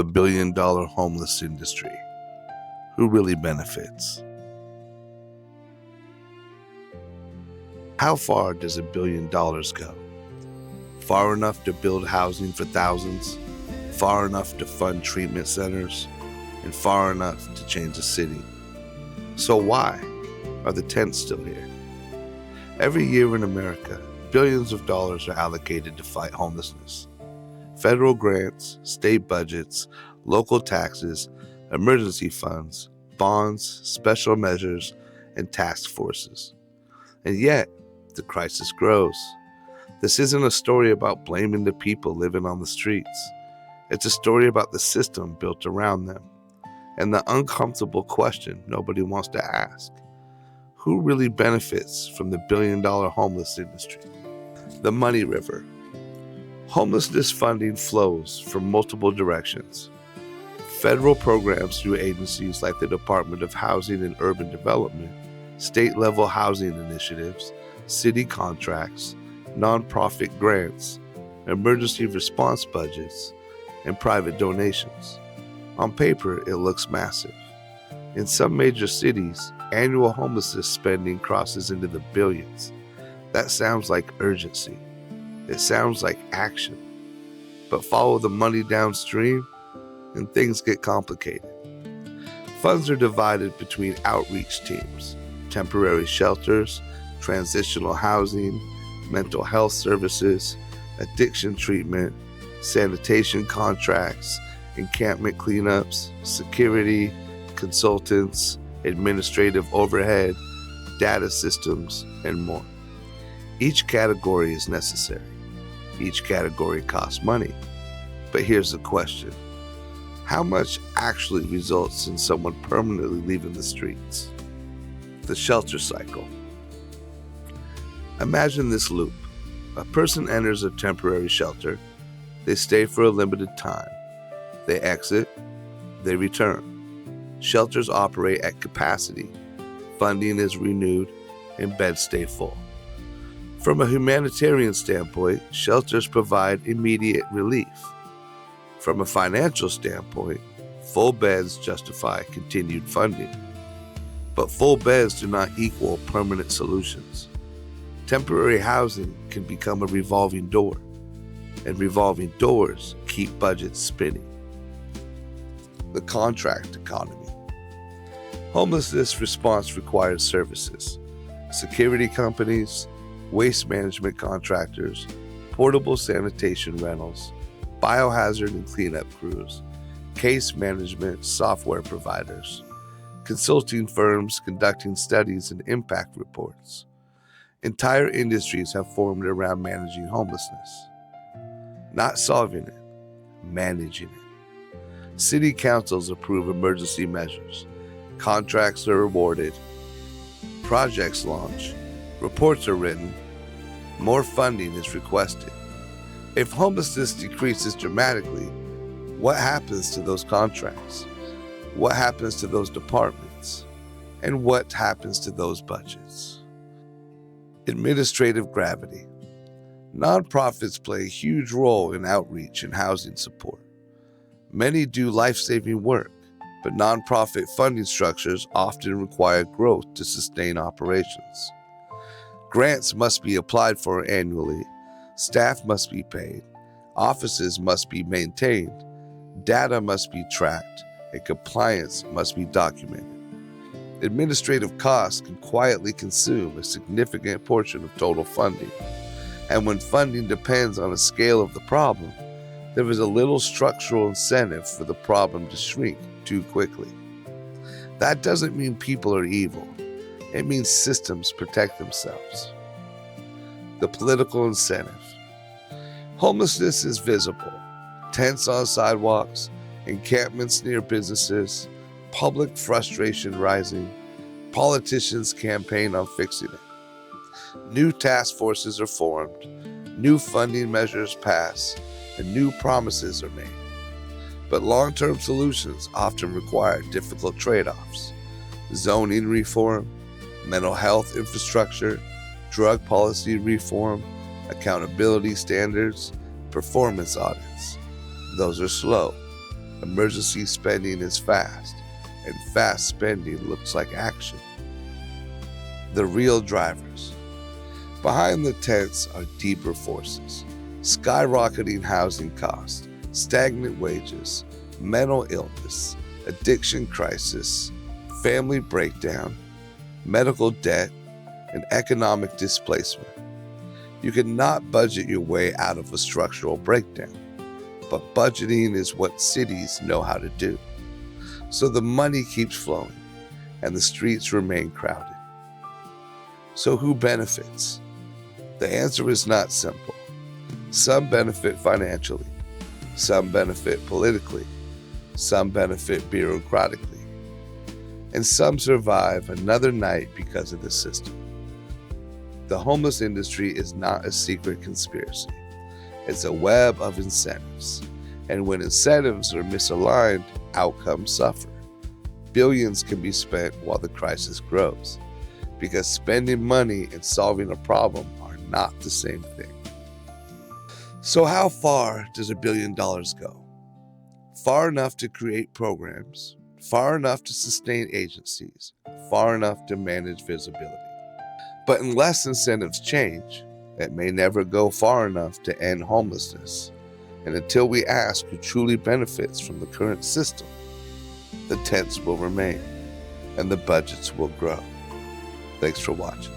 The billion-dollar homeless industry. Who really benefits? How far does $1 billion go? Far enough to build housing for thousands, far enough to fund treatment centers, and far enough to change a city. So why are the tents still here? Every year in America, billions of dollars are allocated to fight homelessness. Federal grants, state budgets, local taxes, emergency funds, bonds, special measures, and task forces. And yet, the crisis grows. This isn't a story about blaming the people living on the streets. It's a story about the system built around them. And the uncomfortable question nobody wants to ask: who really benefits from the billion-dollar homeless industry? The money river. Homelessness funding flows from multiple directions. Federal programs through agencies like the Department of Housing and Urban Development, state-level housing initiatives, city contracts, nonprofit grants, emergency response budgets, and private donations. On paper, it looks massive. In some major cities, annual homelessness spending crosses into the billions. That sounds like urgency. It sounds like action. But follow the money downstream, and things get complicated. Funds are divided between outreach teams, temporary shelters, transitional housing, mental health services, addiction treatment, sanitation contracts, encampment cleanups, security, consultants, administrative overhead, data systems, and more. Each category is necessary. Each category costs money. But here's the question: how much actually results in someone permanently leaving the streets? The shelter cycle. Imagine this loop. A person enters a temporary shelter. They stay for a limited time. They exit. They return. Shelters operate at capacity. Funding is renewed, and beds stay full. From a humanitarian standpoint, shelters provide immediate relief. From a financial standpoint, full beds justify continued funding. But full beds do not equal permanent solutions. Temporary housing can become a revolving door, and revolving doors keep budgets spinning. The contract economy. Homelessness response requires services. Security companies, waste management contractors, portable sanitation rentals, biohazard and cleanup crews, case management software providers, consulting firms conducting studies and impact reports. Entire industries have formed around managing homelessness. Not solving it, managing it. City councils approve emergency measures. Contracts are awarded. Projects launch. Reports are written. More funding is requested. If homelessness decreases dramatically, what happens to those contracts? What happens to those departments? And what happens to those budgets? Administrative gravity. Nonprofits play a huge role in outreach and housing support. Many do life-saving work, but nonprofit funding structures often require growth to sustain operations. Grants must be applied for annually, staff must be paid, offices must be maintained, data must be tracked, and compliance must be documented. Administrative costs can quietly consume a significant portion of total funding, and when funding depends on the scale of the problem, there is a little structural incentive for the problem to shrink too quickly. That doesn't mean people are evil. It means systems protect themselves. The political incentive. Homelessness is visible. Tents on sidewalks, encampments near businesses, public frustration rising. Politicians campaign on fixing it. New task forces are formed, new funding measures pass, and new promises are made. But long-term solutions often require difficult trade-offs. Zoning reform, mental health infrastructure, drug policy reform, accountability standards, performance audits. Those are slow. Emergency spending is fast, and fast spending looks like action. The real drivers. Behind the tents are deeper forces: skyrocketing housing costs, stagnant wages, mental illness, addiction crisis, family breakdown, medical debt, and economic displacement. You cannot budget your way out of a structural breakdown, but budgeting is what cities know how to do. So the money keeps flowing, and the streets remain crowded. So who benefits? The answer is not simple. Some benefit financially, some benefit politically, some benefit bureaucratically, and some survive another night because of the system. The homeless industry is not a secret conspiracy. It's a web of incentives. And when incentives are misaligned, outcomes suffer. Billions can be spent while the crisis grows, because spending money and solving a problem are not the same thing. So how far does $1 billion go? Far enough to create programs, far enough to sustain agencies, far enough to manage visibility. But unless incentives change, it may never go far enough to end homelessness. And until we ask who truly benefits from the current system, the tents will remain and the budgets will grow. Thanks for watching.